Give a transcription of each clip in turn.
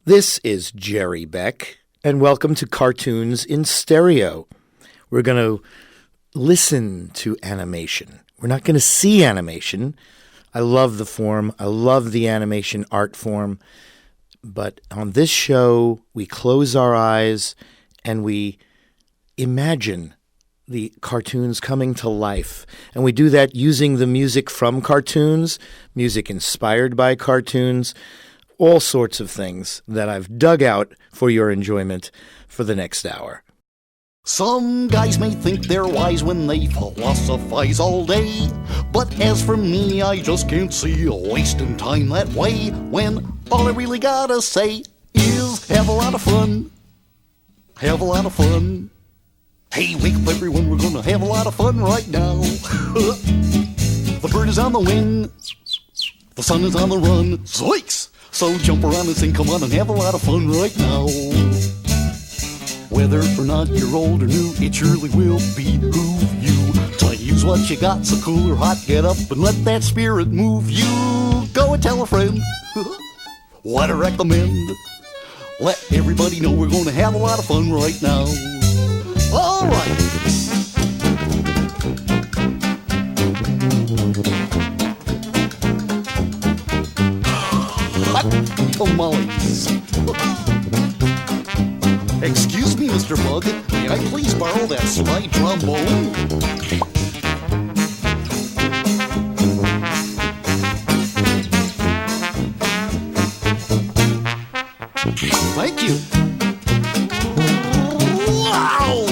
This is Jerry Beck, and welcome to Cartoons in Stereo. We're going to listen to animation. We're not going to see animation. I love the form. I love the animation art form. But on this show, we close our eyes and we imagine the cartoons coming to life. And we do that using the music from cartoons, music inspired by cartoons, all sorts of things that I've dug out for your enjoyment for the next hour. Some guys may think they're wise when they philosophize all day, but as for me, I just can't see wasting time that way, when all I really gotta say is have a lot of fun. Have a lot of fun. Hey, wake up everyone, we're gonna have a lot of fun right now. The bird is on the wing, the sun is on the run, zoinks! So jump around and sing, come on and have a lot of fun right now. Whether or not you're old or new, it surely will behoove you to use what you got, so cool or hot, get up and let that spirit move you. Go and tell a friend what I recommend. Let everybody know we're gonna have a lot of fun right now. All right. Hot tamales. Excuse me, Mr. Bug, may I please borrow that slide trombone? Thank you. Wow!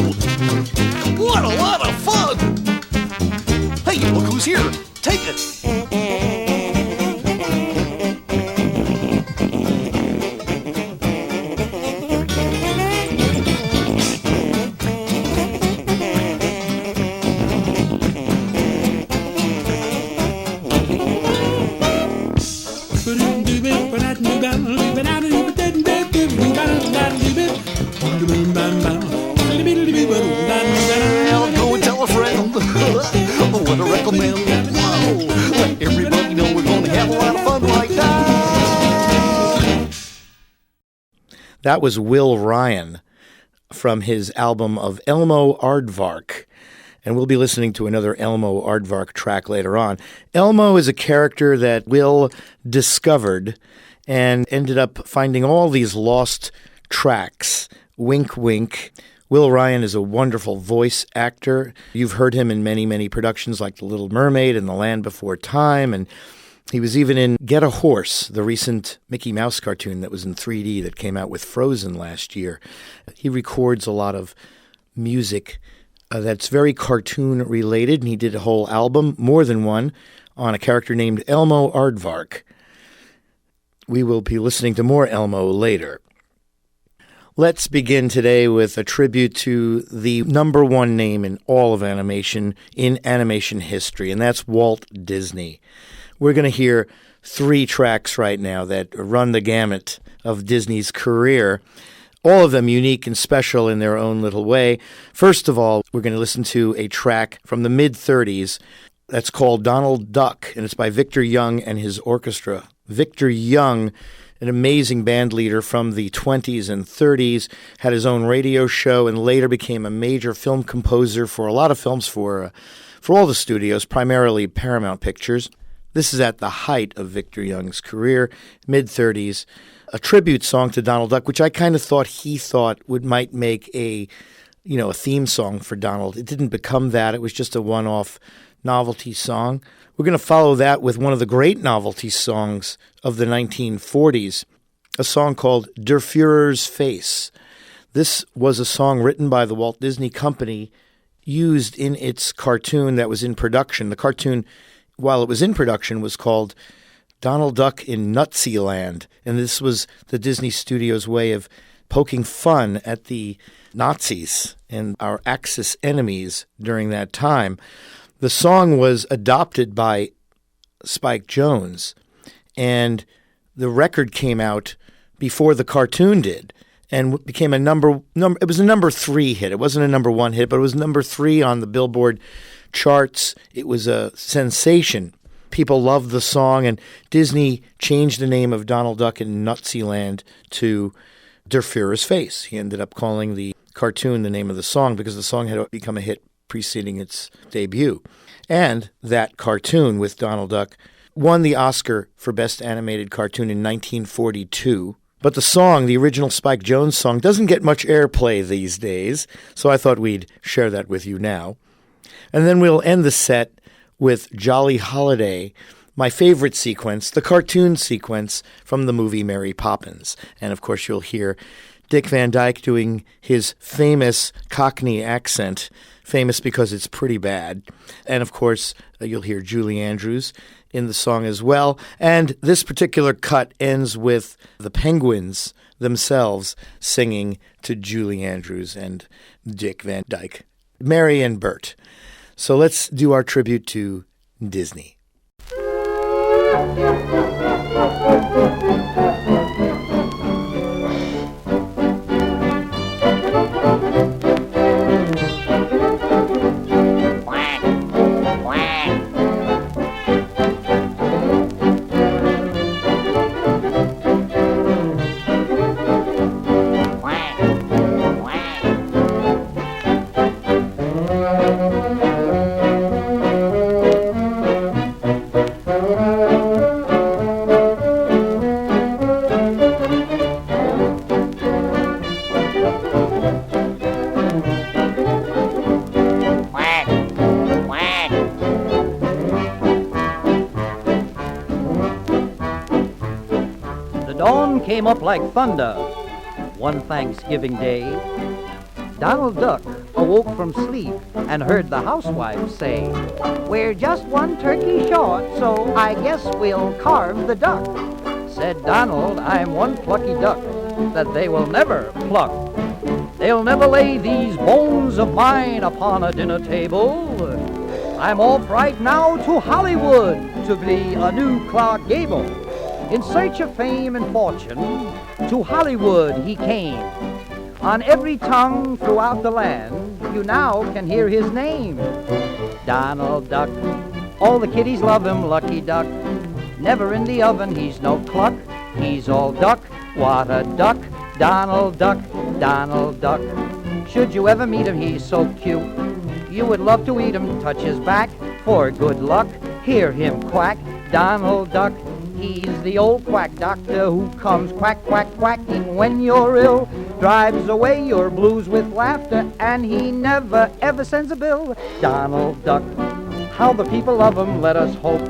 What a lot of fun! Hey, look who's here. Take it. Go and tell a friend what I recommend. Wow, let everybody know we're going to have a lot of fun right now. That was Will Ryan from his album of Elmo Aardvark. And we'll be listening to another Elmo Aardvark track later on. Elmo is a character that Will discovered and ended up finding all these lost tracks. Wink, wink. Will Ryan is a wonderful voice actor. You've heard him in many, many productions like The Little Mermaid and The Land Before Time. And he was even in Get a Horse, the recent Mickey Mouse cartoon that was in 3D that came out with Frozen last year. He records a lot of music that's very cartoon related, and he did a whole album, more than one, on a character named Elmo Aardvark. We will be listening to more Elmo later. Let's begin today with a tribute to the number one name in all of animation, in animation history, and that's Walt Disney. We're going to hear 3 tracks right now that run the gamut of Disney's career, all of them unique and special in their own little way. First of all, we're going to listen to a track from the mid-30s that's called Donald Duck, and it's by Victor Young and his orchestra. Victor Young, an amazing band leader from the 20s and 30s, had his own radio show and later became a major film composer for a lot of films for all the studios, primarily Paramount Pictures. This is at the height of Victor Young's career, mid-30s, a tribute song to Donald Duck, which I kind of thought he thought might make a theme song for Donald. It didn't become that. It was just a one-off novelty song. We're going to follow that with one of the great novelty songs of the 1940s, a song called Der Führer's Face. This was a song written by the Walt Disney Company, used in its cartoon that was in production. The cartoon, while it was in production, was called Donald Duck in Nutsyland, and this was the Disney Studios' way of poking fun at the Nazis and our Axis enemies during that time. The song was adopted by Spike Jones, and the record came out before the cartoon did, and became a number. It was a number 3 hit. It wasn't a number 1 hit, but it was number 3 on the Billboard charts. It was a sensation. People loved the song, and Disney changed the name of Donald Duck in Nutsyland to Der Führer's Face. He ended up calling the cartoon the name of the song because the song had become a hit preceding its debut. And that cartoon with Donald Duck won the Oscar for Best Animated Cartoon in 1942. But the song, the original Spike Jones song, doesn't get much airplay these days, so I thought we'd share that with you now. And then we'll end the set with Jolly Holiday, my favorite sequence, the cartoon sequence from the movie Mary Poppins. And of course you'll hear Dick Van Dyke doing his famous Cockney accent, famous because it's pretty bad. And of course you'll hear Julie Andrews in the song as well. And this particular cut ends with the Penguins themselves singing to Julie Andrews and Dick Van Dyke, Mary and Bert. So let's do our tribute to Disney. Came up like thunder one Thanksgiving Day. Donald Duck awoke from sleep and heard the housewife say, "We're just one turkey short, so I guess we'll carve the duck." Said Donald, "I'm one plucky duck that they will never pluck. They'll never lay these bones of mine upon a dinner table. I'm off right now to Hollywood to be a new Clark Gable." In search of fame and fortune, to Hollywood he came. On every tongue throughout the land, you now can hear his name. Donald Duck, all the kiddies love him, lucky duck. Never in the oven, he's no cluck. He's all duck, what a duck. Donald Duck, Donald Duck. Should you ever meet him, he's so cute. You would love to eat him, touch his back, for good luck. Hear him quack, Donald Duck. He's the old quack doctor who comes quack, quack, quacking when you're ill, drives away your blues with laughter, and he never, ever sends a bill. Donald Duck, how the people love him, let us hope.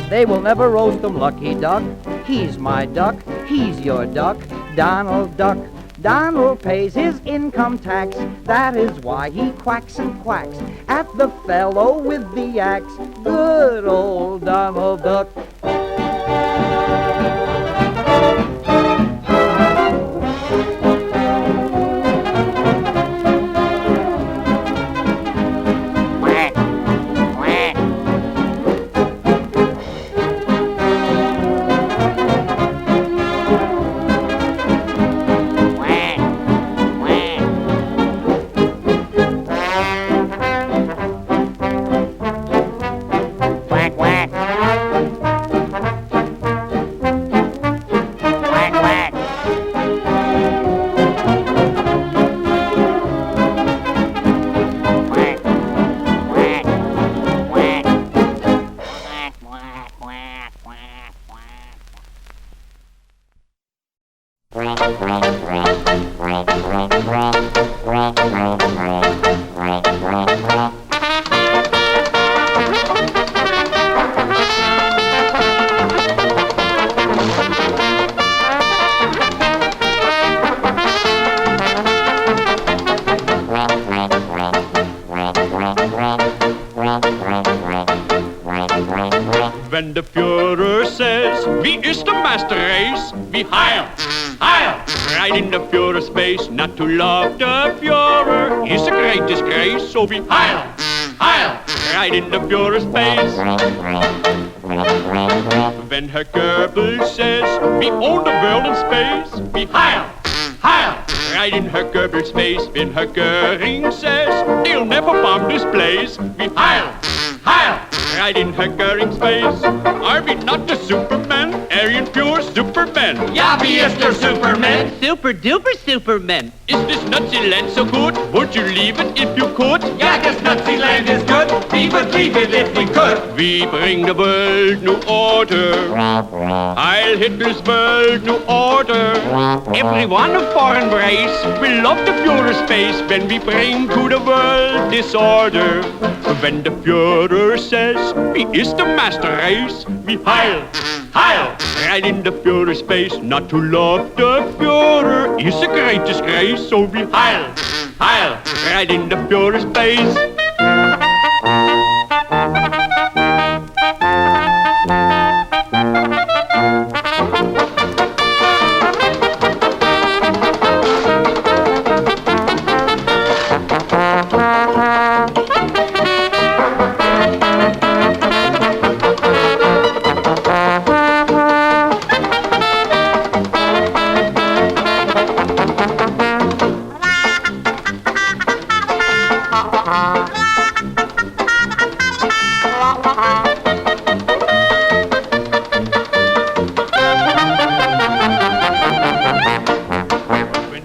They will never roast him, lucky duck. He's my duck, he's your duck, Donald Duck. Donald pays his income tax, that is why he quacks and quacks at the fellow with the axe. Good old Donald Duck. Wenn der Führer says, wie ist der Master Race? Wie heil, heil, right in the Führer's face. Not to love the Führer is a great disgrace. So wie heil, heil, right in the Führer's face. Wenn Herr Goebbels says, we own the world in space. Wie heil, heil, right in Herr Goebbels' face. When Herr Göring says, they'll never bomb this place. Wie heil, heil, right in Heckering's face. Are we not the Superman? Aryan pure Superman. Ja, wie is der Superman? Super duper Superman. Is this Nazi land so good? Would you leave it if you could? Ja, this Nazi land is good. We would leave it if we could. We bring the world new order. Heil Hitler's world new order. Everyone a foreign race will love the Führer space when we bring to the world disorder. When the Führer says, we is the master race, we heil, heil, right in the Führer space. Not to love the Führer is a great disgrace, so we heil, heil, right in the Führer space.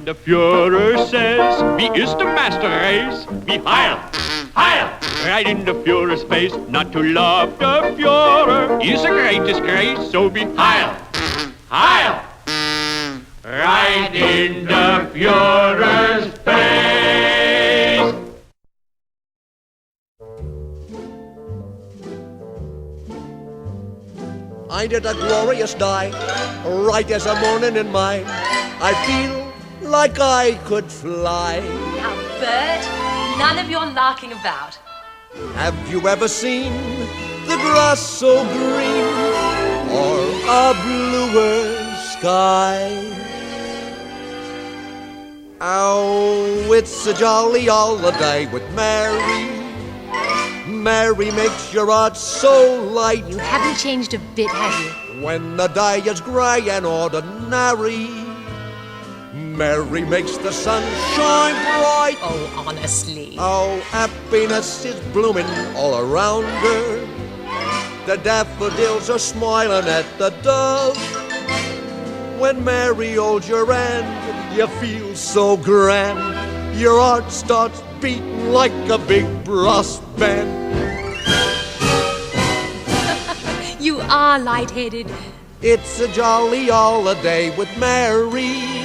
The Führer says, we is the master race. We heil, heil, right in the Führer's face. Not to love the Führer is a great disgrace. So we heil, heil, right in the Führer's face. I did a glorious day, right as a morning in May. I feel like I could fly. Now, Bert, none of your larking about. Have you ever seen the grass so green or a bluer sky? Oh, it's a jolly holiday with Mary. Mary makes your heart so light. You haven't changed a bit, have you? When the day is grey and ordinary, Mary makes the sun shine bright. Oh, honestly. Oh, happiness is blooming all around her. The daffodils are smiling at the dove. When Mary holds your hand, you feel so grand. Your heart starts beating like a big brass band. You are light-headed. It's a jolly holiday with Mary.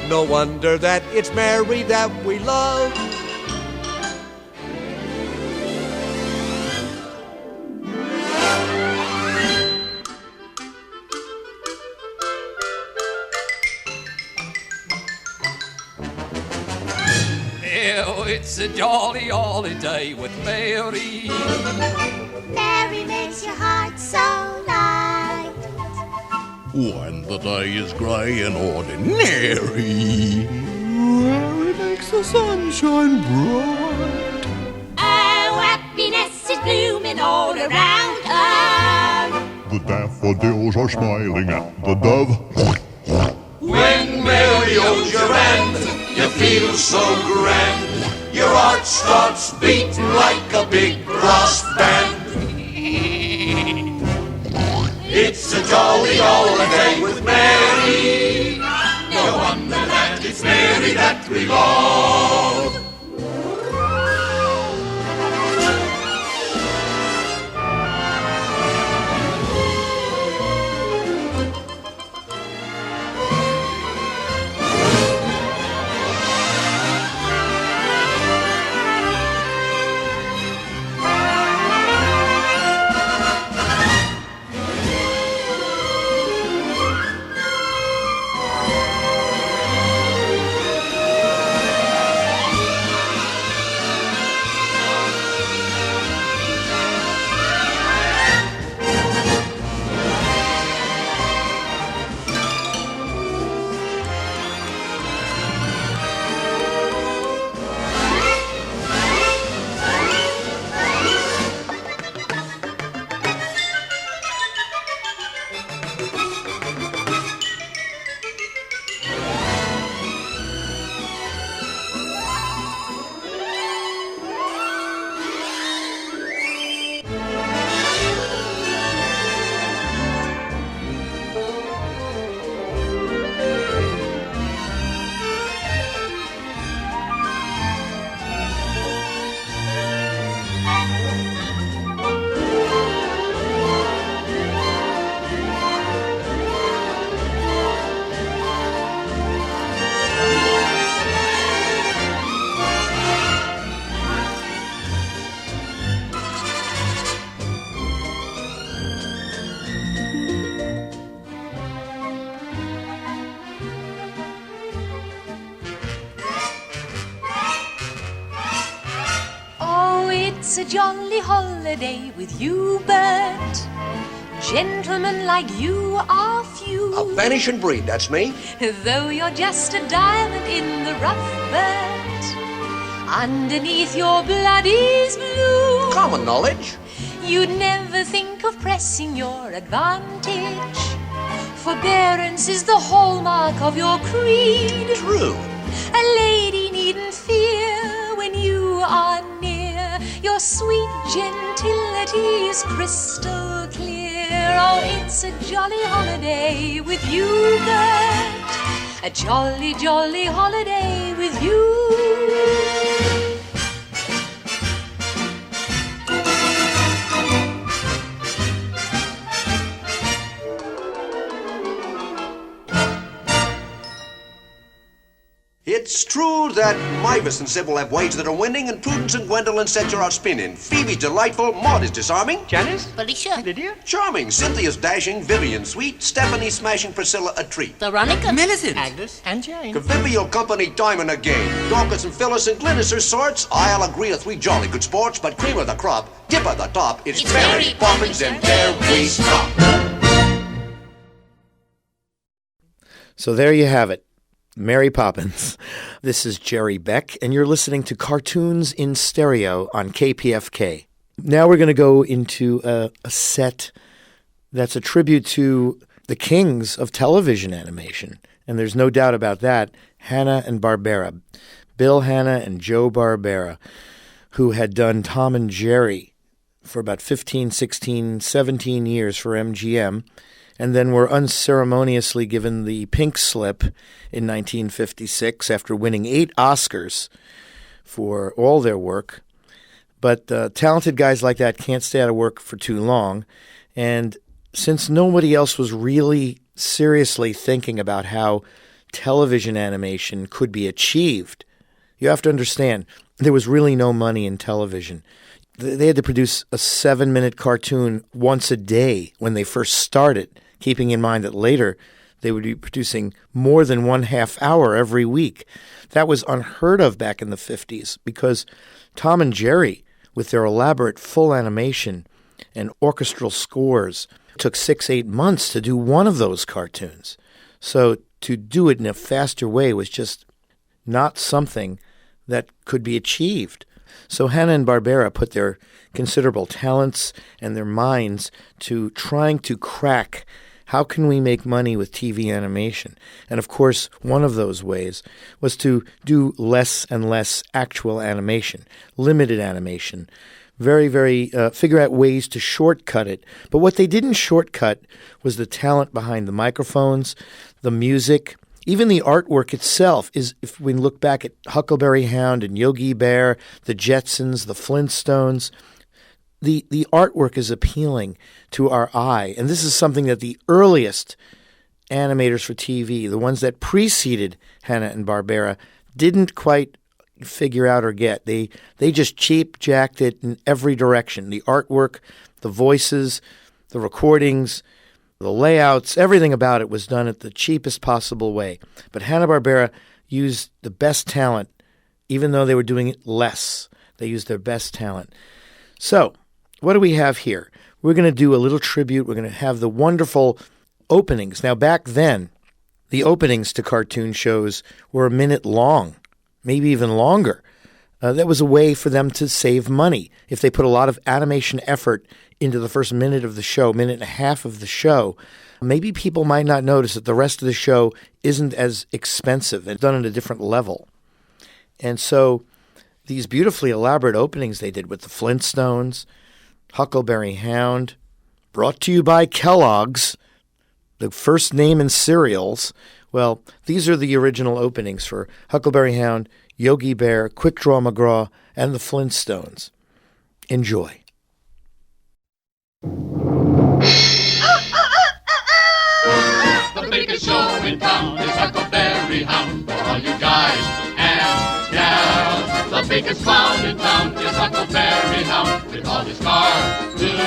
No wonder that it's Mary that we love. Oh, it's a jolly holiday with Mary. Mary makes your heart so light. When the day is grey and ordinary, Mary makes the sun shine bright. Oh, happiness is blooming all around her. The daffodils are smiling at the dove. When Mary holds your hand, you feel so grand. Your heart starts beating like a big brass band. It's a jolly holiday with Mary. No wonder that it's Mary that we love. a jolly holiday with you, Bert. Gentlemen like you are few. A vanishing breed, that's me. Though you're just a diamond in the rough, Bert, underneath your blood is blue. Common knowledge. You'd never think of pressing your advantage. Forbearance is the hallmark of your creed. True. A lady needn't fear when you are near. Your sweet gentility is crystal clear. Oh, it's a jolly holiday with you, Bert. A jolly, jolly holiday with you. It's true that Mavis and Sybil have ways that are winning, and Prudence and Gwendolyn set you out spinning. Phoebe's delightful, Maud is disarming. Janice? Felicia. Lydia? Charming, Cynthia's dashing, Vivian sweet, Stephanie smashing, Priscilla a treat. Veronica. Millicent. Agnes? And Jane. Convivial company, diamond again. Dorcas and Phyllis and Glynis are sorts. I'll agree with 3 jolly good sports, but cream of the crop, tip of the top, it's Mary Poppins and there we stop. So there you have it. Mary Poppins. This is Jerry Beck, and you're listening to Cartoons in Stereo on KPFK. Now we're going to go into a set that's a tribute to the kings of television animation, and there's no doubt about that, Hanna-Barbera. Bill Hanna and Joe Barbera, who had done Tom and Jerry for about 15, 16, 17 years for MGM, and then were unceremoniously given the pink slip in 1956 after winning 8 Oscars for all their work. But talented guys like that can't stay out of work for too long. And since nobody else was really seriously thinking about how television animation could be achieved, you have to understand, there was really no money in television. They had to produce a 7-minute cartoon once a day when they first started, keeping in mind that later they would be producing more than 1/2 hour every week. That was unheard of back in the 50s because Tom and Jerry, with their elaborate full animation and orchestral scores, took 6-8 months to do one of those cartoons. So to do it in a faster way was just not something that could be achieved. So Hanna-Barbera put their considerable talents and their minds to trying to crack how can we make money with TV animation? And of course, one of those ways was to do less and less actual animation, limited animation, figure out ways to shortcut it. But what they didn't shortcut was the talent behind the microphones, the music, even the artwork itself. Is if we look back at Huckleberry Hound and Yogi Bear, the Jetsons, the Flintstones, the artwork is appealing to our eye. And this is something that the earliest animators for TV, the ones that preceded Hanna-Barbera, didn't quite figure out or get. They just cheap-jacked it in every direction. The artwork, the voices, the recordings, the layouts, everything about it was done at the cheapest possible way. But Hanna-Barbera used the best talent, even though they were doing it less. They used their best talent. So, what do we have here? We're going to do a little tribute. We're going to have the wonderful openings. Now, back then, the openings to cartoon shows were a minute long, maybe even longer. That was a way for them to save money. If they put a lot of animation effort into the first minute of the show, minute and a half of the show, maybe people might not notice that the rest of the show isn't as expensive and done at a different level. And so these beautifully elaborate openings they did with the Flintstones, Huckleberry Hound, brought to you by Kellogg's, the first name in cereals. Well, these are the original openings for Huckleberry Hound, Yogi Bear, Quick Draw McGraw, and the Flintstones. Enjoy. The biggest show in town is Huckleberry Hound for all you guys and gals. The biggest clown in town is Huckleberry Hound with all his cartoon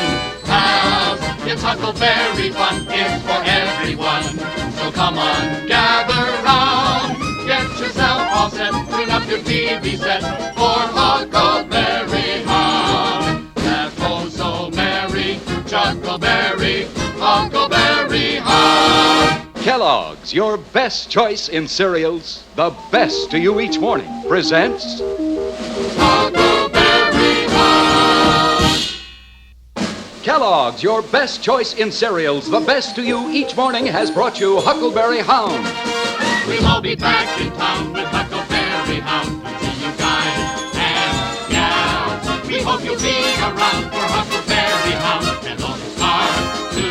pals. It's Huckleberry fun, it's for everyone. So come on, gather round. Get yourself all set, bring up your TV set for Huckleberry Hound. Kellogg's, your best choice in cereals, the best to you each morning, presents Huckleberry Hound. Kellogg's, your best choice in cereals, the best to you each morning, has brought you Huckleberry Hound. We'll all be back in town with Huckleberry Hound to see you guys and gals. We hope you'll be around for Huckleberry Hound and all the stars to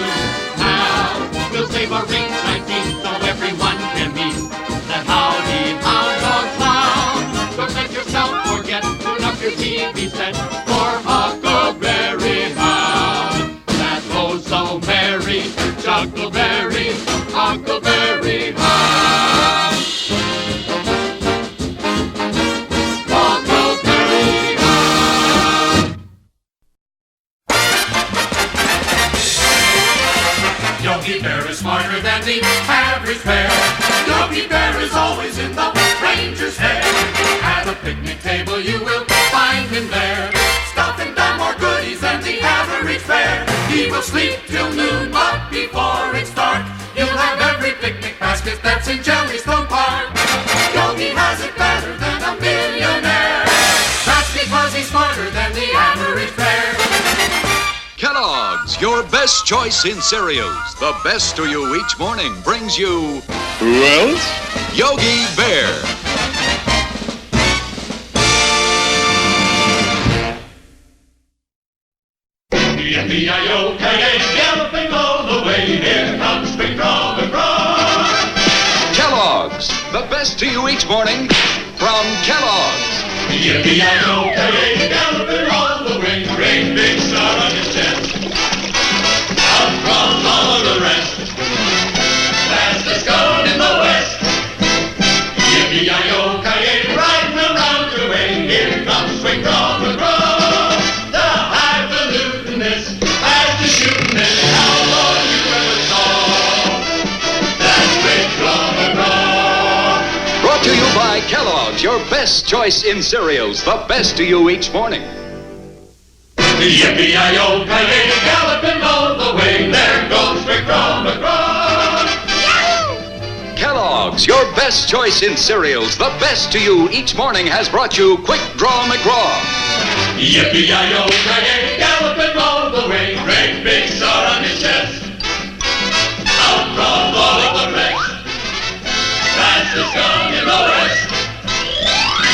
have. We'll save our rings 19 so everyone can meet that howdy hound dog clown. Don't let yourself forget to knock your TV set for Huckleberry Hound. That oh so merry Chuckleberry, Huckleberry Hound. Huckleberry Hound. Yogi Bear is smarter than the average bear. Yogi Bear is always in the ranger's hair. At a picnic table you will find him there, stuffing down more goodies than the average bear. He will sleep till noon, but before it's dark, you'll have every picnic basket that's in Jellystone Park. Yogi has it better than a millionaire. That's because he's smarter than the average bear. Kellogg's, your best choice in cereals, the best to you each morning, brings you... Who else? Yogi Bear. Yippee-yi-yo, galloping all the way, here comes Big Drum McGraw. Kellogg's, the best to you each morning, from Kellogg's. Yippee-yi-yo, galloping all the way, great big star on his chest. Out from all of the rest, fastest gun in the West. Yippee-yi-yo, riding around your way, here comes Big Drum McGraw. The highfalutinist, fastest shootin'est outlaw you ever saw. That's Big Drum McGraw. Brought to you by Kellogg's, your best choice in cereals, the best to you each morning. Yippee-yi-yo, galloping all the way, there goes Big Drum McGraw. Kellogg's, your best choice in cereals, the best to you each morning, has brought you Quick Draw McGraw. Yippee-yi-yo, galloping all the way, great big star on his chest. Out from all of the rest, fastest gun in the West.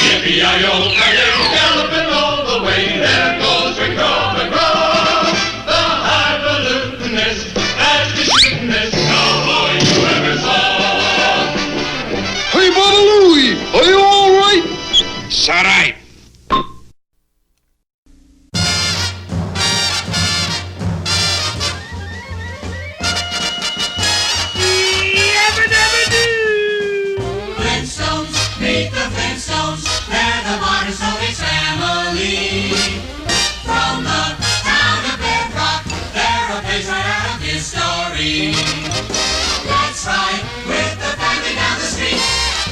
Yippee-yi-yo, galloping all the way, there goes Quick Draw McGraw. The highfalutinist, fastest shootin'est cowboy you ever saw. Hey, Baba Louie, are you all right? It's all right. Flintstones, meet the Flintstones, they're the Martin Solis family. From the town of Bedrock, they're a page right out of history. Let's ride with the family down the street,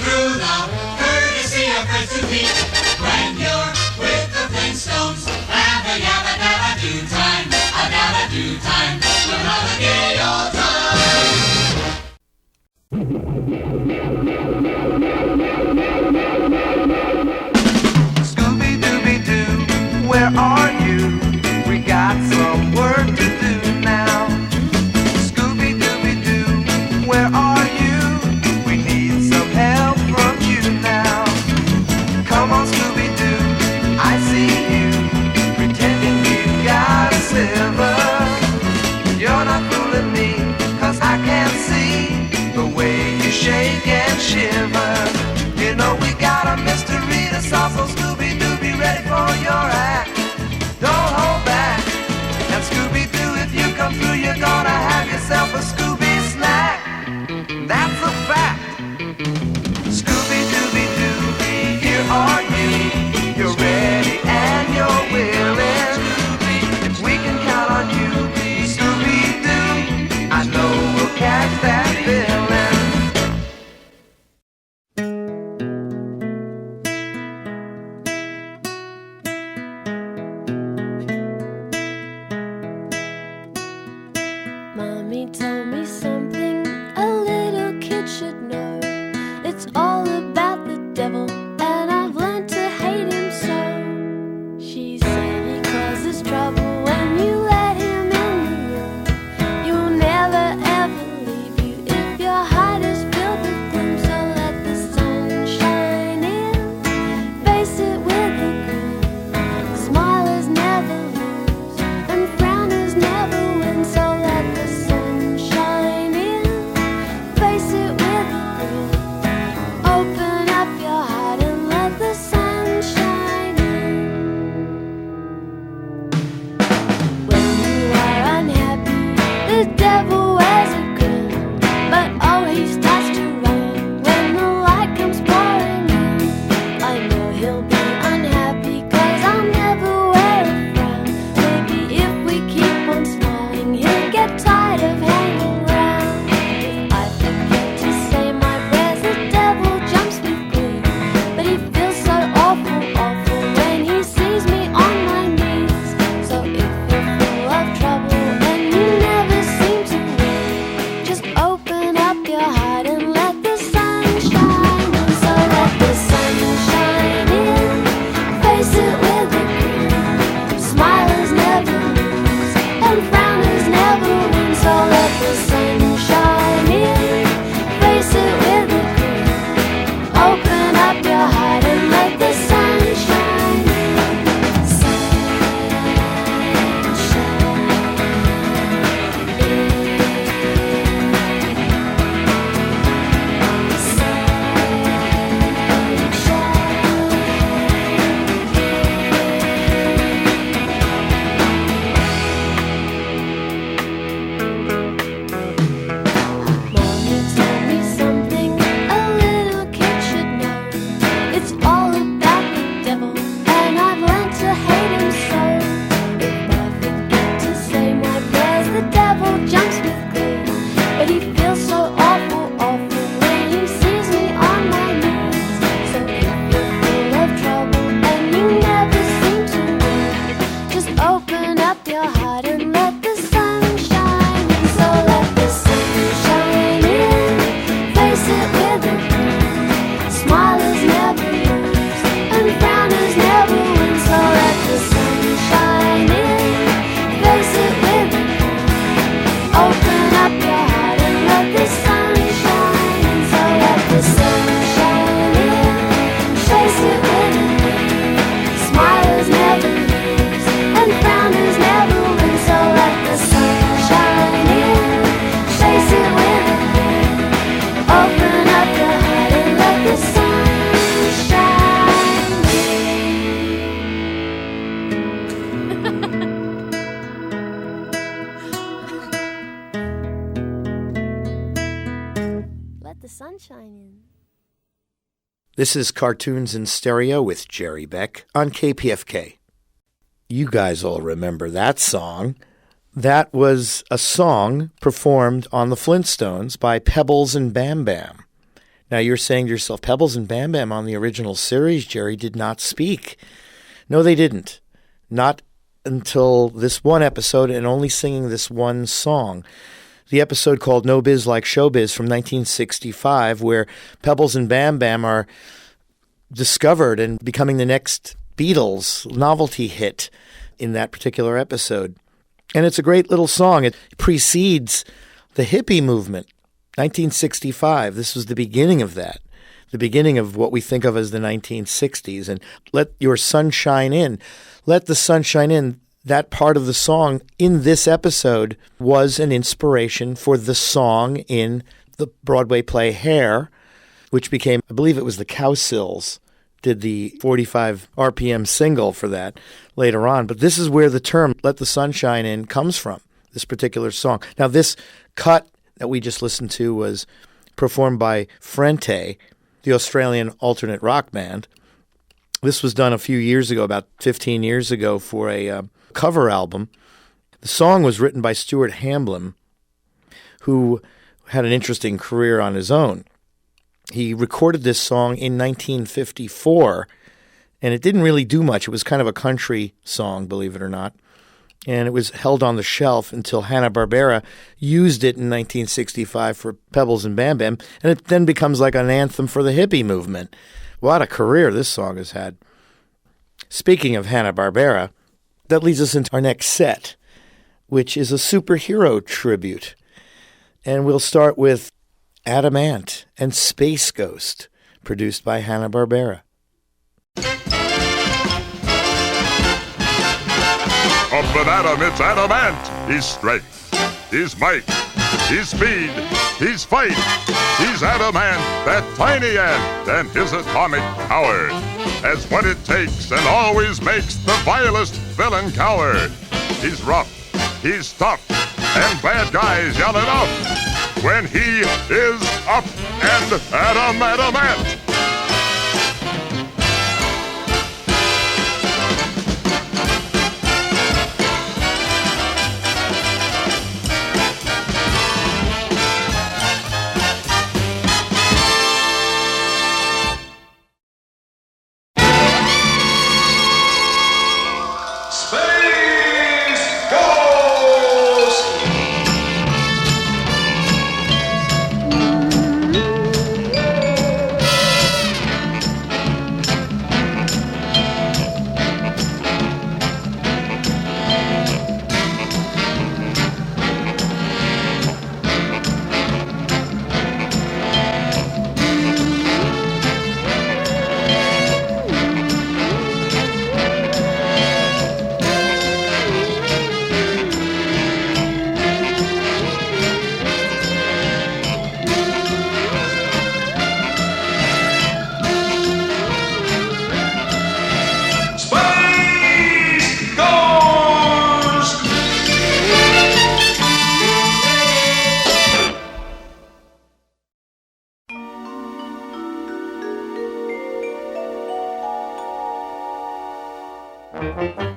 through the courtesy of friends to meet. When you're with the Flintstones, have a yabba-dabba-do time, a dabba-do time, we'll have a gay old time. Scooby-Dooby-Doo, where are you? We got some work to do now. Scooby-Dooby-Doo, where are you? We need some help from you now. Come on, Scooby-Doo, I see you, pretending you've got a sliver. You're not fooling me, 'cause I can see the way you shake and shiver. Get This is Cartoons in Stereo with Jerry Beck on KPFK. You guys all remember that song. That was a song performed on the Flintstones by Pebbles and Bam Bam. Now you're saying to yourself, Pebbles and Bam Bam on the original series, Jerry, did not speak. No, they didn't. Not until this one episode and only singing this one song. The episode called No Biz Like Showbiz from 1965, where Pebbles and Bam Bam are discovered and becoming the next Beatles novelty hit in that particular episode. And it's a great little song. It precedes the hippie movement, 1965. This was the beginning of that, the beginning of what we think of as the 1960s. And Let Your Sun Shine In. Let the Sun Shine In, that part of the song in this episode was an inspiration for the song in the Broadway play Hair, which became, I believe it was the Cowsills, did the 45 RPM single for that later on. But this is where the term Let the Sun Shine In comes from, this particular song. Now, this cut that we just listened to was performed by Frente, the Australian alternate rock band. This was done a few years ago, about 15 years ago, for a cover album. The song was written by Stuart Hamblin, who had an interesting career on his own. He recorded this song in 1954, and it didn't really do much. It was kind of a country song, believe it or not. And it was held on the shelf until Hanna-Barbera used it in 1965 for Pebbles and Bam Bam, and it then becomes like an anthem for the hippie movement. What a career this song has had. Speaking of Hanna-Barbera, that leads us into our next set, which is a superhero tribute. And we'll start with Adam Ant and Space Ghost, produced by Hanna-Barbera. Up and Adam, it's Adam Ant. He's strength, he's might, he's speed, he's fight. He's Adam Ant, that tiny ant, and his atomic power has what it takes and always makes the vilest villain cower. He's rough, he's tough, and bad guys yell enough when he is up and Adam Ant.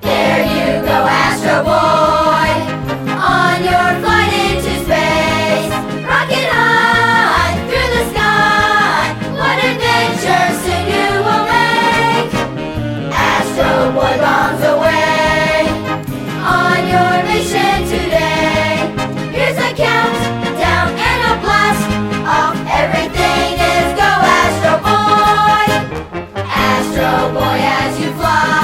There you go, Astro Boy, on your flight into space. Rocket high through the sky. What adventure soon you will make. Astro Boy bombs away on your mission today. Here's a countdown and a blast off. Everything is go, Astro Boy. Astro Boy, as you fly.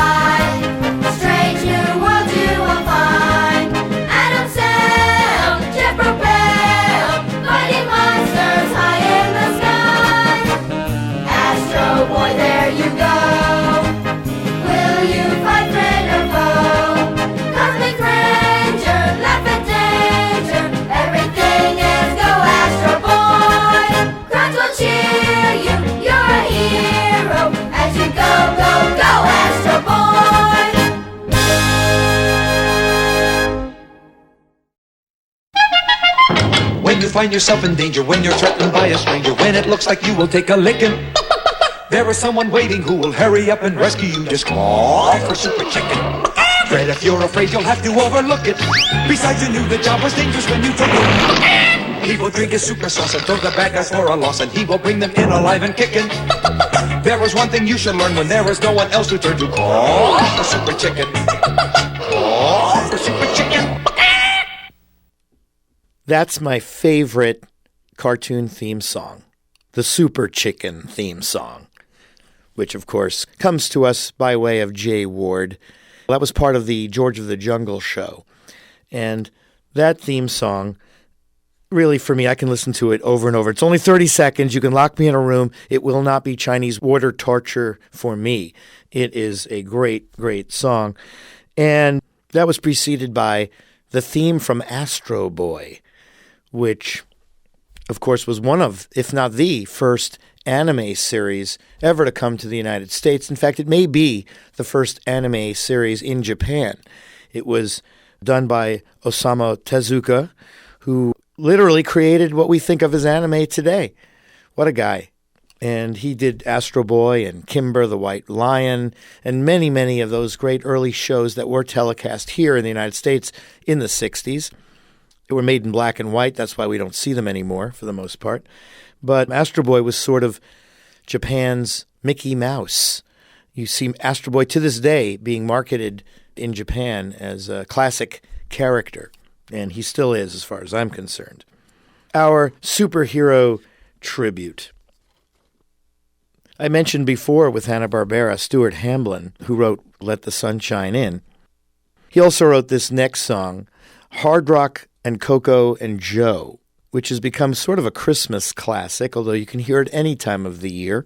When you find yourself in danger, when you're threatened by a stranger, when it looks like you will take a licking, There is someone waiting who will hurry up and rescue you. Just call for Super Chicken. Fred, if you're afraid, you'll have to overlook it. Besides, you knew the job was dangerous when you took it. He will drink his super sauce and throw the bad guys for a loss, and he will bring them in alive and kicking. There is one thing you should learn when there is no one else to turn to. Call for Super Chicken. Call for Super Chicken. That's my favorite cartoon theme song, the Super Chicken theme song, which, of course, comes to us by way of Jay Ward. That was part of the George of the Jungle show. And that theme song, really, for me, I can listen to it over and over. It's only 30 seconds. You can lock me in a room. It will not be Chinese water torture for me. It is a great, great song. And that was preceded by the theme from Astro Boy, which, of course, was one of, if not the first anime series ever to come to the United States. In fact, it may be the first anime series in Japan. It was done by Osamu Tezuka, who literally created what we think of as anime today. What a guy. And he did Astro Boy and Kimber the White Lion and many, many of those great early shows that were telecast here in the United States in the 60s. They were made in black and white. That's why we don't see them anymore for the most part. But Astro Boy was sort of Japan's Mickey Mouse. You see Astro Boy to this day being marketed in Japan as a classic character, and he still is as far as I'm concerned. Our superhero tribute. I mentioned before with Hanna-Barbera, Stuart Hamblin, who wrote Let the Sunshine In. He also wrote this next song, Hard Rock and Coco and Joe, which has become sort of a Christmas classic, although you can hear it any time of the year.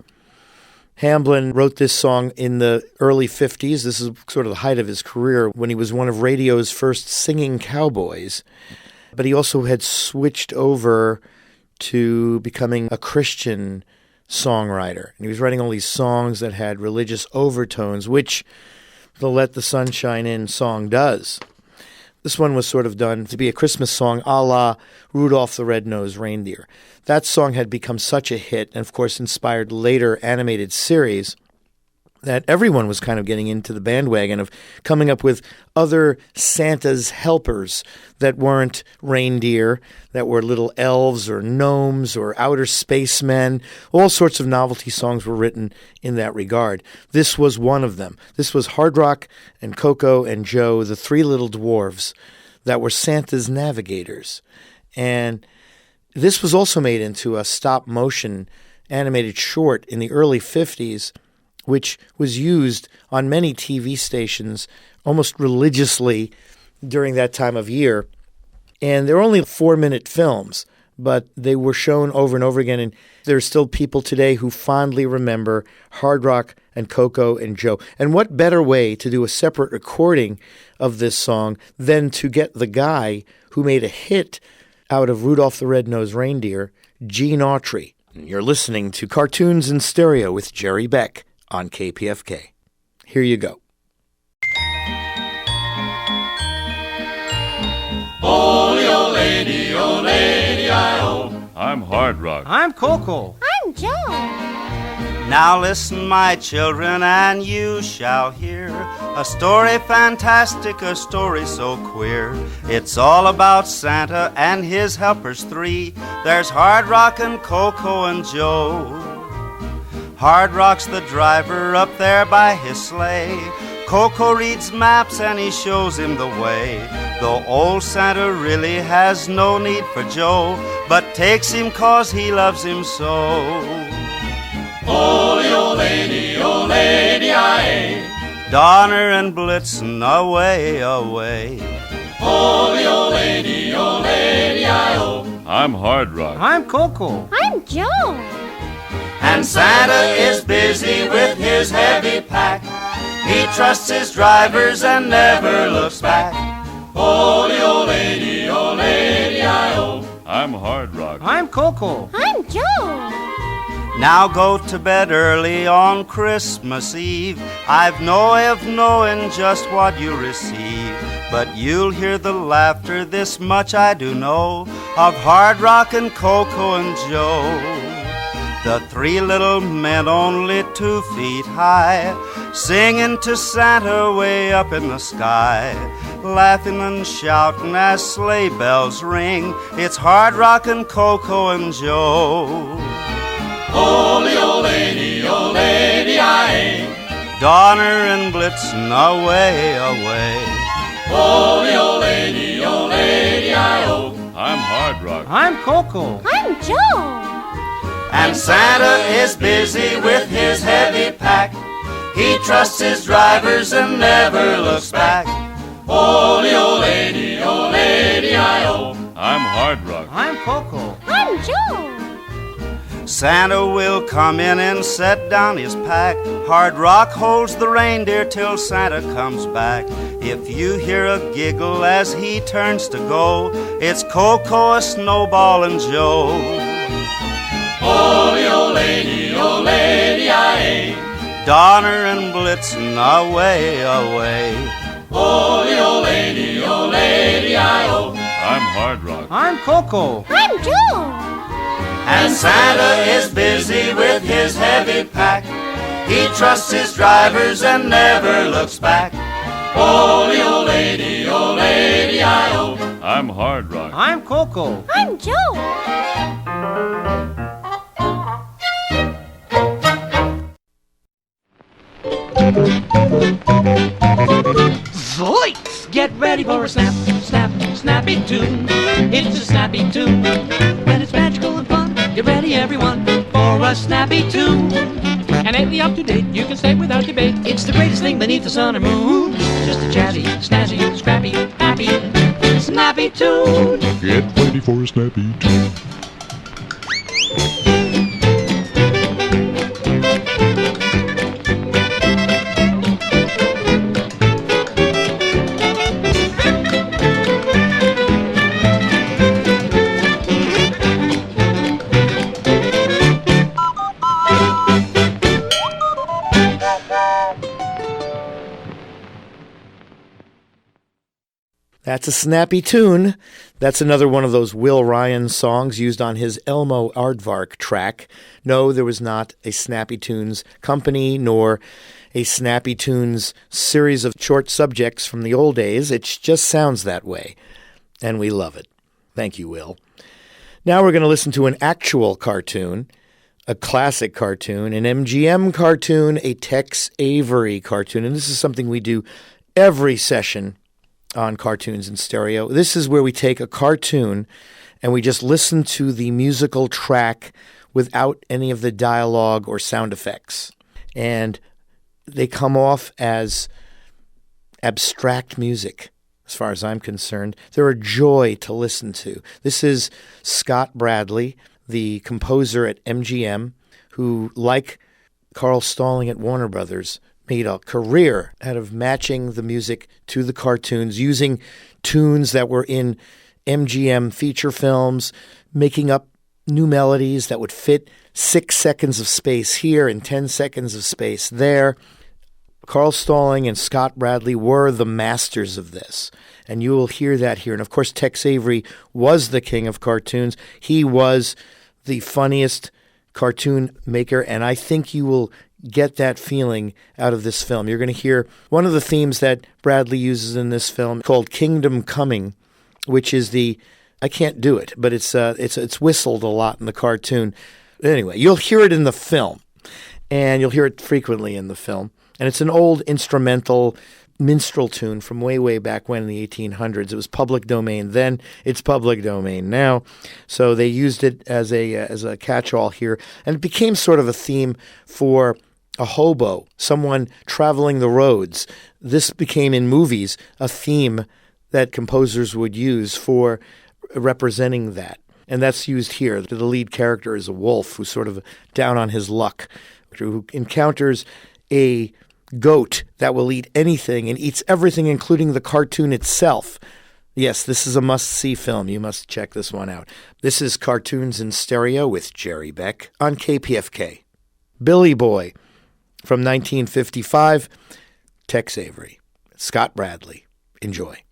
Hamblin wrote this song in the early 50s. This is sort of the height of his career when he was one of radio's first singing cowboys. But he also had switched over to becoming a Christian songwriter. And he was writing all these songs that had religious overtones, which the Let the Sunshine In song does. This one was sort of done to be a Christmas song a la Rudolph the Red-Nosed Reindeer. That song had become such a hit and, of course, inspired later animated series that everyone was kind of getting into the bandwagon of coming up with other Santa's helpers that weren't reindeer, that were little elves or gnomes or outer spacemen. All sorts of novelty songs were written in that regard. This was one of them. This was Hard Rock and Coco and Joe, the three little dwarves that were Santa's navigators. And this was also made into a stop-motion animated short in the early 50s, which was used on many TV stations almost religiously during that time of year. And they're only 4-minute films, but they were shown over and over again. And there are still people today who fondly remember Hard Rock and Coco and Joe. And what better way to do a separate recording of this song than to get the guy who made a hit out of Rudolph the Red-Nosed Reindeer, Gene Autry. You're listening to Cartoons in Stereo with Jerry Beck on KPFK. Here you go. Oh, lady, I-oh. I'm Hard Rock. I'm Coco. I'm Joe. Now listen, my children, and you shall hear a story fantastic, a story so queer. It's all about Santa and his helpers three. There's Hard Rock and Coco and Joe. Hard Rock's the driver up there by his sleigh. Coco reads maps and he shows him the way. Though old Santa really has no need for Joe, but takes him 'cause he loves him so. Oh, lady, I-ay. Donner and Blitzen, away, away. Oh, lady, I-oh. I'm Hard Rock. I'm Coco. I'm Joe. And Santa is busy with his heavy pack. He trusts his drivers and never looks back. Oh, lady, I-oh. I'm Hard Rock. I'm Coco. I'm Joe. Now go to bed early on Christmas Eve. I've no way of knowing just what you'll receive, but you'll hear the laughter, this much I do know, of Hard Rock and Coco and Joe. The three little men only 2 feet high, singing to Santa way up in the sky, laughing and shouting as sleigh bells ring. It's Hard Rockin' Coco and Joe. Ole, old lady, I. Donner and Blitzen away, away. Ole, old lady, I. I'm Hard Rock. I'm Coco. I'm Joe. And Santa is busy with his heavy pack. He trusts his drivers and never looks back. Ole, old lady, I. I'm Hard Rock. I'm Coco. I'm Joe. Santa will come in and set down his pack. Hard Rock holds the reindeer till Santa comes back. If you hear a giggle as he turns to go, it's Coco, a Snowball, and Joe. Ole, old lady, I. Donner and Blitzen away, away. Ole, old lady, I. I'm Hard Rock. I'm Coco. I'm Joe. And Santa is busy with his heavy pack. He trusts his drivers and never looks back. Ole, old lady, I. I'm Hard Rock. I'm Coco. I'm Joe. Zoinks! Get ready for a snappy tune. It's a snappy tune, and it's magical and fun. Get ready, everyone, for a snappy tune. And lately up to date, you can say without debate, it's the greatest thing beneath the sun or moon. Just a jazzy, snazzy, scrappy, happy, snappy tune. Get ready for a snappy tune. That's a snappy tune. That's another one of those Will Ryan songs used on his Elmo Aardvark track. No, there was not a Snappy Tunes company nor a Snappy Tunes series of short subjects from the old days. It just sounds that way, and we love it. Thank you, Will. Now we're going to listen to an actual cartoon, a classic cartoon, an MGM cartoon, a Tex Avery cartoon, and this is something we do every session on Cartoons in Stereo. This is where we take a cartoon and we just listen to the musical track without any of the dialogue or sound effects. And they come off as abstract music, as far as I'm concerned. They're a joy to listen to. This is Scott Bradley, the composer at MGM, who, like Carl Stalling at Warner Brothers, made a career out of matching the music to the cartoons, using tunes that were in MGM feature films, making up new melodies that would fit 6 seconds of space here and 10 seconds of space there. Carl Stalling and Scott Bradley were the masters of this, and you will hear that here. And of course, Tex Avery was the king of cartoons. He was the funniest cartoon maker, and I think you will get that feeling out of this film. You're going to hear one of the themes that Bradley uses in this film called Kingdom Coming, which is I can't do it, but it's whistled a lot in the cartoon. Anyway, you'll hear it in the film, and you'll hear it frequently in the film. And it's an old instrumental minstrel tune from way, way back when in the 1800s. It was public domain then. It's public domain now. So they used it as a catch-all here. And it became sort of a theme for a hobo, someone traveling the roads. This became, in movies, a theme that composers would use for representing that. And that's used here. The lead character is a wolf who's sort of down on his luck, who encounters a goat that will eat anything and eats everything, including the cartoon itself. Yes, this is a must-see film. You must check this one out. This is Cartoons in Stereo with Jerry Beck on KPFK. Billy Boy from 1955, Tex Avery, Scott Bradley. Enjoy.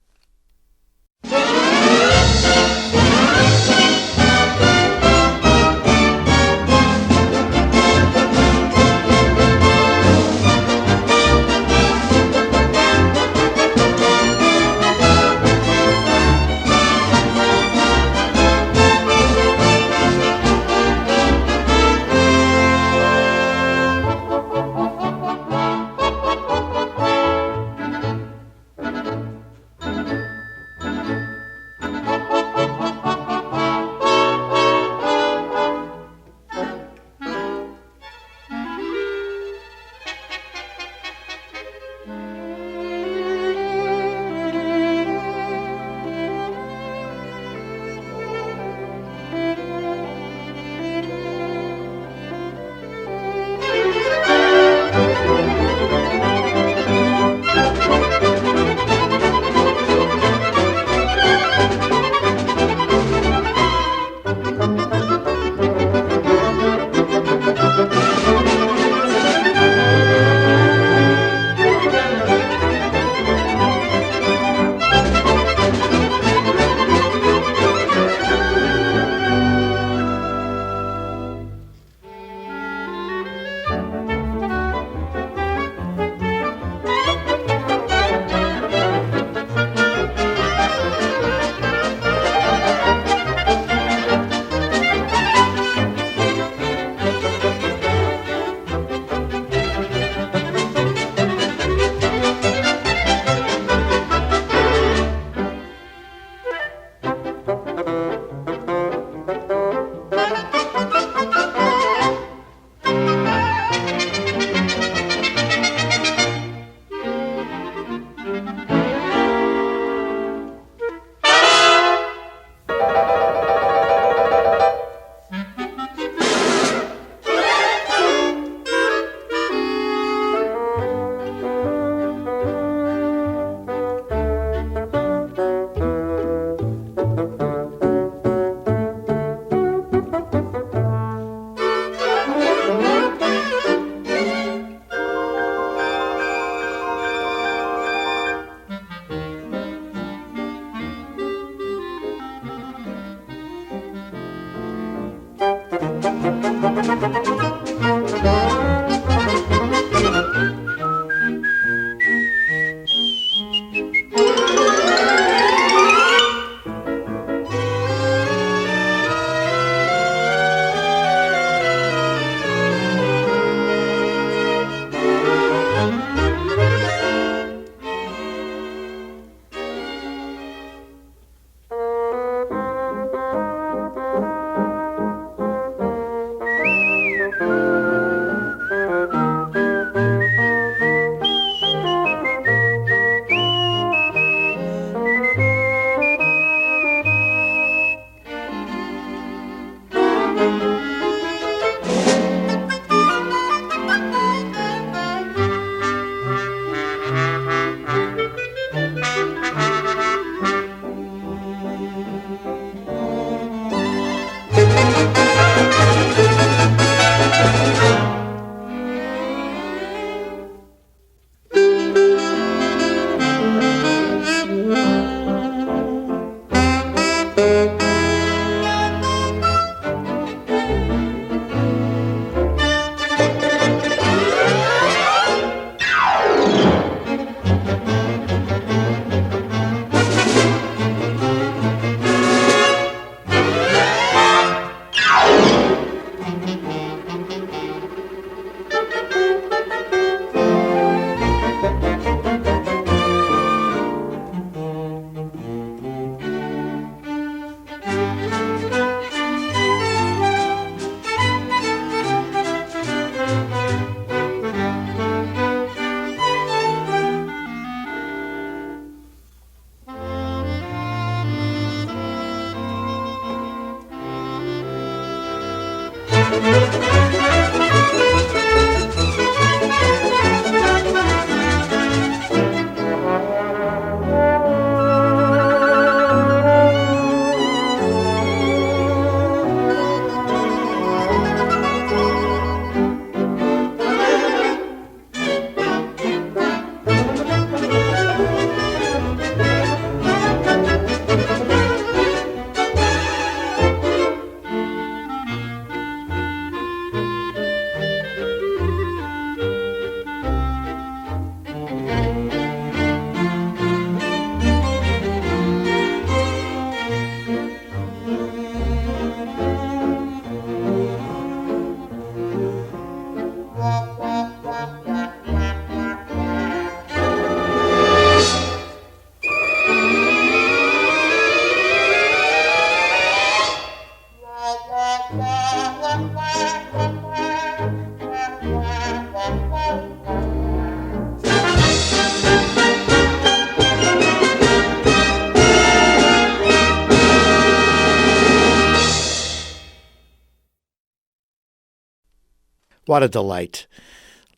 What a delight.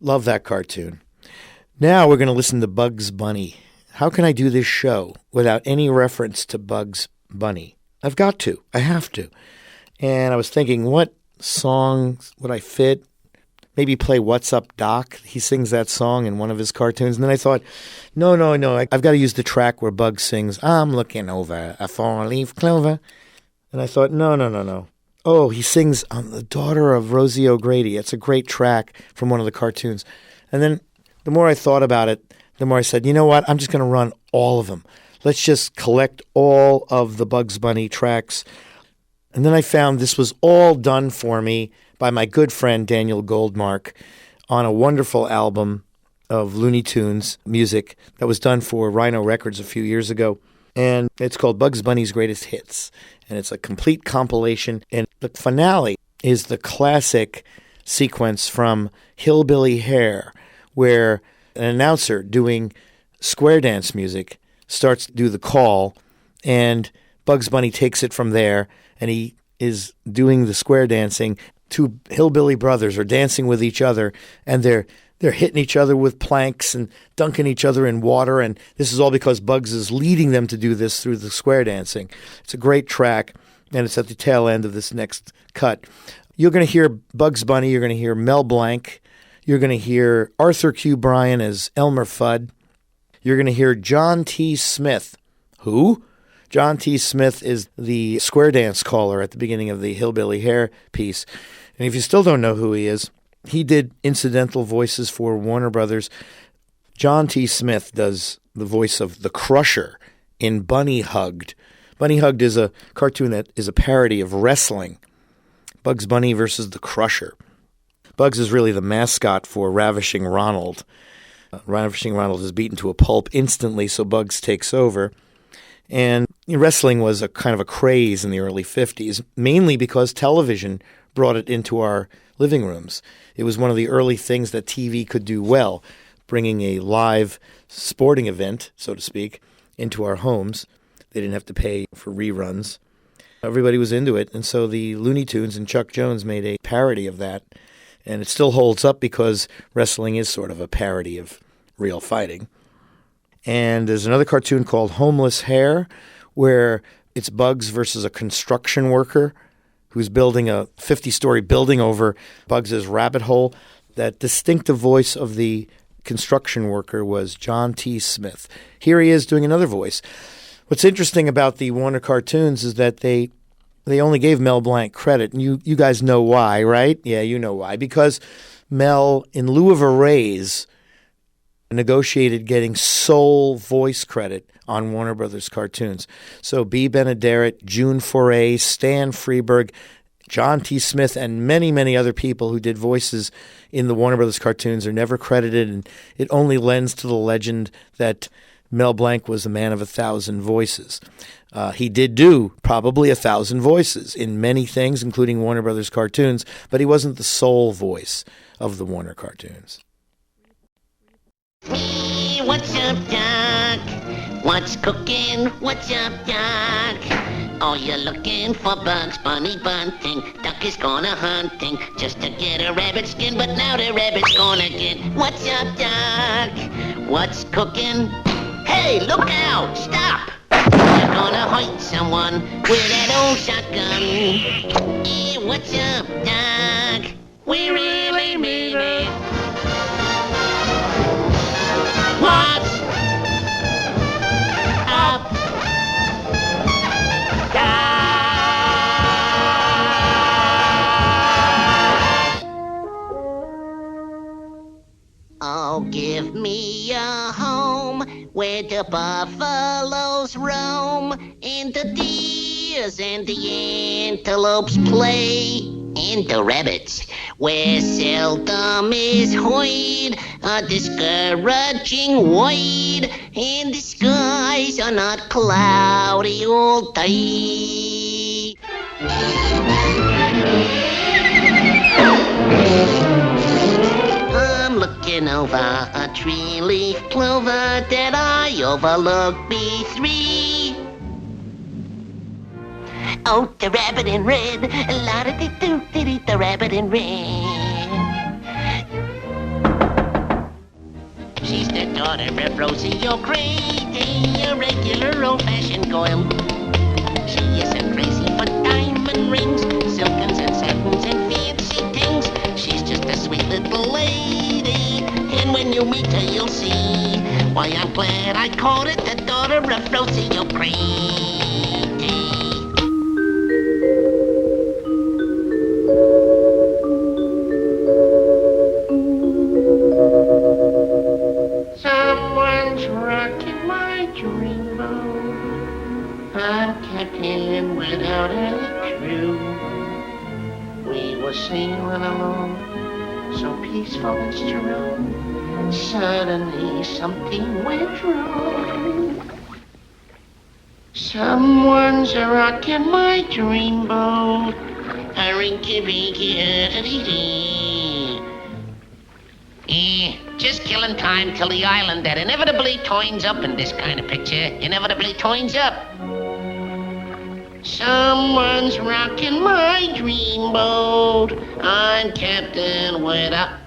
Love that cartoon. Now we're going to listen to Bugs Bunny. How can I do this show without any reference to Bugs Bunny? I've got to. I have to. And I was thinking, what songs would I fit? Maybe play What's Up, Doc? He sings that song in one of his cartoons. And then I thought, no. I've got to use the track where Bugs sings, I'm looking over a four-leaf clover. And I thought, no. Oh, he sings on The Daughter of Rosie O'Grady. It's a great track from one of the cartoons. And then the more I thought about it, the more I said, you know what? I'm just going to run all of them. Let's just collect all of the Bugs Bunny tracks. And then I found this was all done for me by my good friend Daniel Goldmark on a wonderful album of Looney Tunes music that was done for Rhino Records a few years ago. And it's called Bugs Bunny's Greatest Hits. And it's a complete compilation. And the finale is the classic sequence from Hillbilly Hare, where an announcer doing square dance music starts to do the call, and Bugs Bunny takes it from there, and he is doing the square dancing. Two hillbilly brothers are dancing with each other, and they're hitting each other with planks and dunking each other in water, and this is all because Bugs is leading them to do this through the square dancing. It's a great track, and it's at the tail end of this next cut. You're going to hear Bugs Bunny, you're going to hear Mel Blanc, you're going to hear Arthur Q. Bryan as Elmer Fudd, you're going to hear John T. Smith. Who? John T. Smith is the square dance caller at the beginning of the Hillbilly Hare piece. And if you still don't know who he is, he did incidental voices for Warner Brothers. John T. Smith does the voice of the Crusher in Bunny Hugged. Bunny Hugged is a cartoon that is a parody of wrestling. Bugs Bunny versus the Crusher. Bugs is really the mascot for Ravishing Ronald. Ravishing Ronald is beaten to a pulp instantly, so Bugs takes over. And wrestling was a kind of a craze in the early 50s, mainly because television brought it into our living rooms. It was one of the early things that TV could do well, bringing a live sporting event, so to speak, into our homes. They didn't have to pay for reruns. Everybody was into it, and so the Looney Tunes and Chuck Jones made a parody of that, and it still holds up because wrestling is sort of a parody of real fighting. And there's another cartoon called Homeless Hare, where it's Bugs versus a construction worker who's building a 50-story building over Bugs's rabbit hole. That distinctive voice of the construction worker was John T. Smith. Here he is doing another voice. What's interesting about the Warner cartoons is that they only gave Mel Blanc credit, and you guys know why, right? Yeah, you know why. Because Mel, in lieu of a raise, negotiated getting sole voice credit on Warner Brothers cartoons. So B. Benaderet, June Foray, Stan Freberg, John T. Smith, and many, many other people who did voices in the Warner Brothers cartoons are never credited, and it only lends to the legend that Mel Blanc was a man of 1,000 voices. He did do probably 1,000 voices in many things, including Warner Brothers cartoons, but he wasn't the sole voice of the Warner cartoons. Hey, what's up, Doc? What's cooking? What's up, Doc? Oh, you're looking for Bugs Bunny bunting. Duck is gonna hunting just to get a rabbit skin, but now the rabbit's gonna get. What's up, Doc? What's cooking? Hey, look out! Stop! You're gonna hurt someone with that old shotgun. Hey, what's up, Doc? We really mean it. What's up, Doc? Oh, give me a home where the buffaloes roam, and the deers and the antelopes play, and the rabbits where seldom is heard a discouraging word, and the skies are not cloudy all day. I'm looking over a tree-leaf clover that I overlook B3. Oh, the rabbit in red, la-da-dee-doo-dee-dee, the rabbit in red. daughter of Rosie, you're crazy, a regular old-fashioned goil. She isn't crazy for diamond rings, silkins and satins and fancy things. She's just a sweet little lady, and when you meet her, you'll see why I'm glad I called it the daughter of Rosie, you're crazy. Someone's rocking my dreamboat. I'm captain without a crew. We were sailing along, so peaceful and strong. Suddenly something went wrong. Someone's rocking my dreamboat. A rinky-dinky-dee-dee. Just killing time till the island that inevitably turns up in this kind of picture. Inevitably turns up. Someone's rocking my dreamboat. I'm captain without...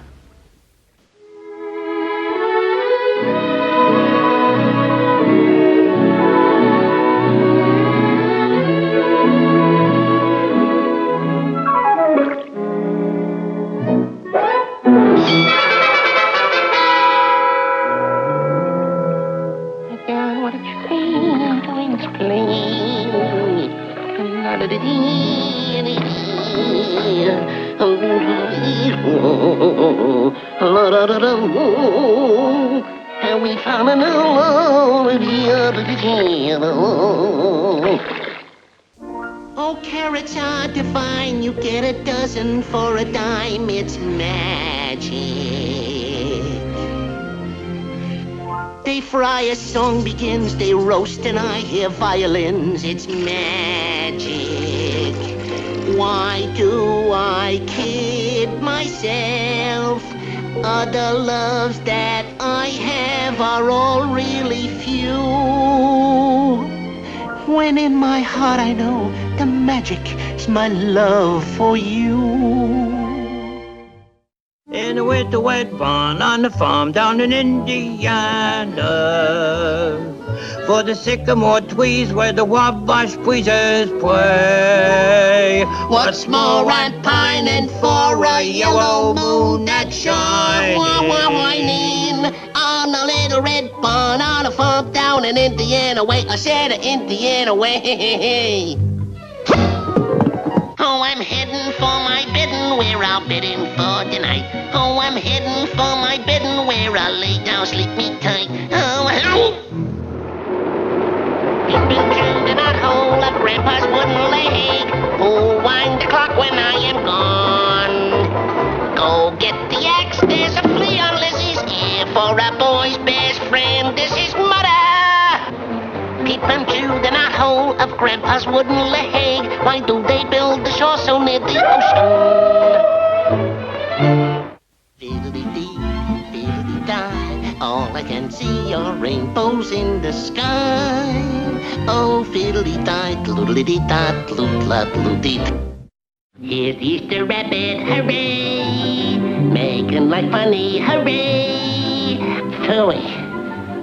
And we found a new love at the other day. Oh, carrots are divine. You get a dozen for a dime. It's magic. They fry, a song begins. They roast and I hear violins. It's magic. Why do I kid myself? Other loves that I have are all really few. When in my heart I know the magic is my love for you. In a wet barn on the farm down in Indiana, for the sycamore trees where the Wabash breezes play. What's more, I'm pining for a yellow moon that shines. Whining on a little red barn on a farm down in Indiana way. I said Indiana way. Oh, I'm heading for my bidding where I'll bidding for tonight. Oh, I'm heading for my bidding where I'll lay down, sleep me tight. Oh, hello. Peeping through the knothole of Grandpa's wooden leg. Oh, wind the clock when I am gone. Go get the axe, there's a flea on Lizzie's ear. For a boy's best friend, this is mother. Peeping through the knothole of Grandpa's wooden leg. Why do they build the shore so near the ocean? Fiddly-dee, fiddly-die, all I can see are rainbows in the sky. Oh, fiddly-die, tloodly-dee-da, tloot-la-tloot-dee. Here's Easter Rabbit, hooray! Making life funny, hooray! Phooey,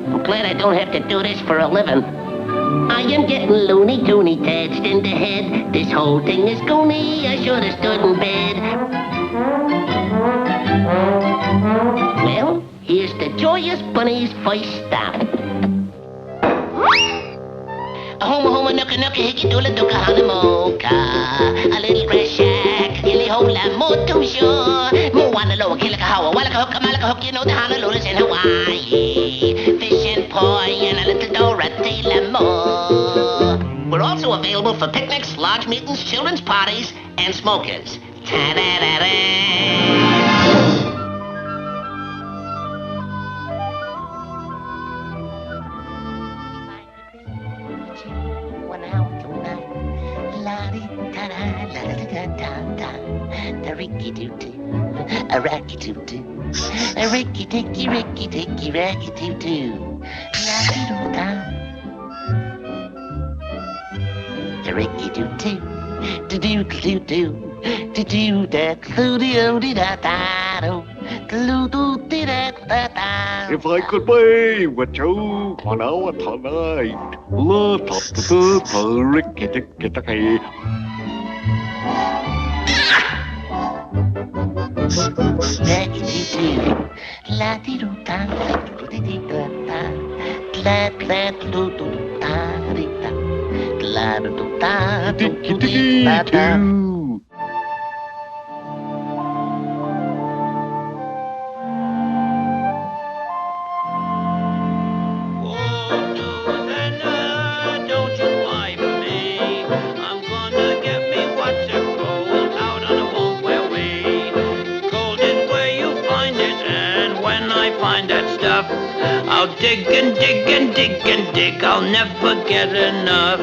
I'm glad I don't have to do this for a living. I am getting loony-toony touched in the head. This whole thing is goony, I should have stood in bed. Well, here's the Joyous Bunny's first stop. Homa, nooka, hickey, doola, dooka, hana, mocha. A little grass shack, illy, hola, moto, sure. Moana, loa, kilika, hawa, walaka, hook, malaka, hook, you know the Honolulu's in Hawaii. Fish and poi and a little Dorothy Lamour. We're also available for picnics, lodge meetings, children's parties, and smokers. Ta-da-da-da. A ricky-doo-doo, a racky-doo-doo, a ricky-ticky, ricky-ticky, racky-doo-doo, racky-doo-da. A ricky-doo-doo, do-do-do-do, do-do-da, do-do-do-da-da-do, do-do-do-da-da. If I could be with you 1 hour tonight, rickety-tickety. Don't you lie for me. I'm gonna get me what's a gold out on a won't-wear way. Gold is where you find it, and when I find that stuff, I'll dig and dig and dig and dig. I'll never get enough.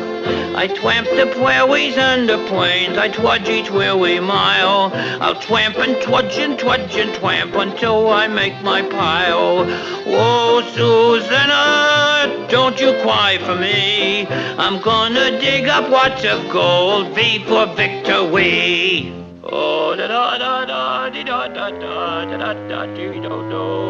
I twamp the prairies and the plains, I trudge each weary mile. I'll twamp and trudge and trudge and twamp until I make my pile. Whoa, Susanna, don't you cry for me. I'm gonna dig up what's of gold, V for victory. Oh, da da da da da da da da da da da dee do do.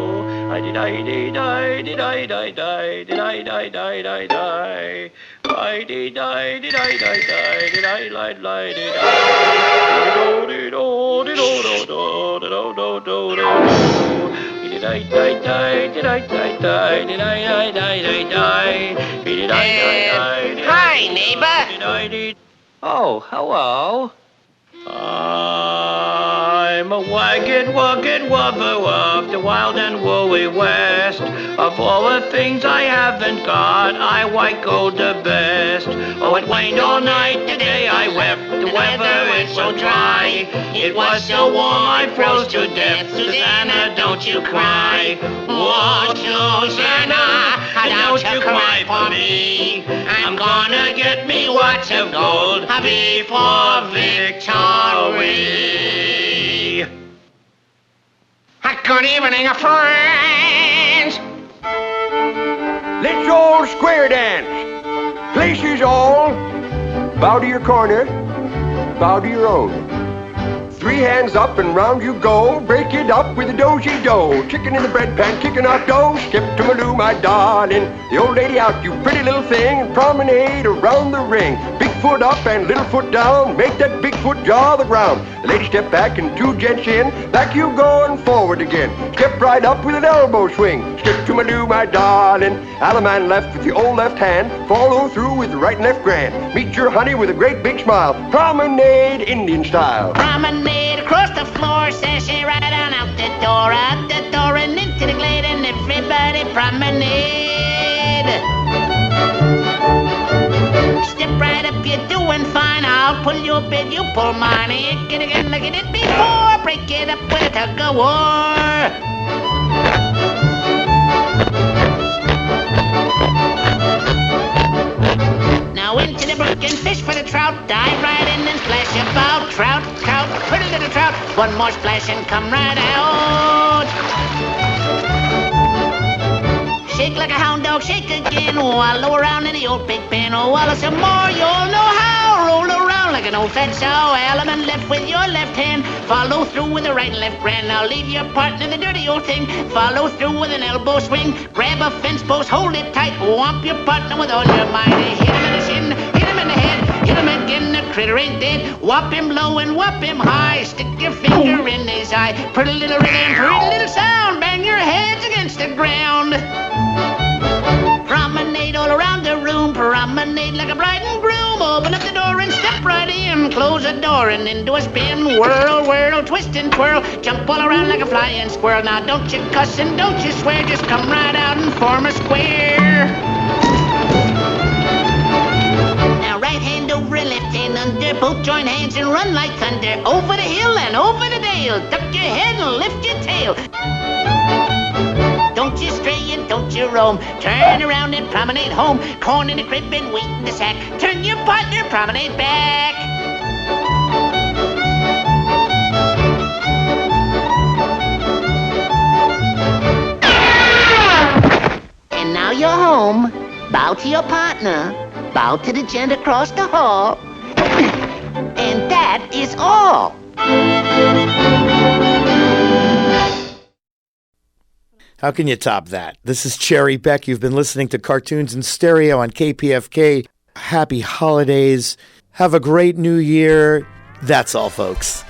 I did I did I did I die die did I die die die die. I did I did I die die did I lie lie did I. Do do do do do do do do do do. Did I die die did I die die did I die die die die. Did I die die. Hi, neighbor. Did I did. Oh, hello. I'm a wagged, wugged wubber of the wild and woolly west. Of all the things I haven't got, I white gold the best. Oh, it rained all night, the day I wept. The weather is so dry. It was so warm, I froze to death. Susanna, don't you cry. Oh, Susanna, don't you cry for me. I'm gonna get me what's of gold before victory. Good evening, friends. Let's all square dance. Places all. Bow to your corner. Bow to your own. 3 hands up and round you go. Break it up with a do-si-do. Chicken in the bread pan, kicking off dough. Skip to Maloo, my darling. The old lady out, you pretty little thing. And promenade around the ring. Big foot up and little foot down. Make that big foot jaw the ground. The lady step back and 2 gents in. Back you go and forward again. Step right up with an elbow swing. Skip to Maloo, my darling. Alaman left with the old left hand. Follow through with the right and left grand. Meet your honey with a great big smile. Promenade Indian style. Promenade across the floor, sashay right on out the door, and into the glade, and everybody promenade. Step right up, you're doing fine. I'll pull your bed, you pull mine. Ain't gonna get look at it before. Break it up with a tug of war. Now into the brook and fish for the trout. Dive right in and splash about. Trout, trout, pretty little trout. One more splash and come right out. Shake like a hound dog, shake again. Wallow around in the old big pen. Oh, wallow some more, you'll know how. Roll around like an old fat sow. Element left with your left hand. Follow through with the right and left grand. Now leave your partner the dirty old thing. Follow through with an elbow swing. Grab a fence post, hold it tight. Whomp your partner with all your might. Hit him in the shin, hit him in the head. Hit him again, the critter ain't dead. Whop him low and whop him high. Stick your finger in his eye. Pretty little rhythm, pretty little sound. Bang your heads against the ground. Promenade all around the room. Promenade like a bride and groom. Open up the door and step right in. Close the door and into a spin. Whirl, whirl, twist and twirl. Jump all around like a flying squirrel. Now don't you cuss and don't you swear. Just come right out and form a square. Now right hand over left hand under. Both join hands and run like thunder. Over the hill and over the dale. Duck your head and lift your tail. Don't you stray and don't you roam. Turn around and promenade home. Corn in the crib and wheat in the sack. Turn your partner, promenade back. And now you're home. Bow to your partner. Bow to the gent across the hall. And that is all. How can you top that? This is Cherry Beck. You've been listening to Cartoons in Stereo on KPFK. Happy holidays. Have a great new year. That's all, folks.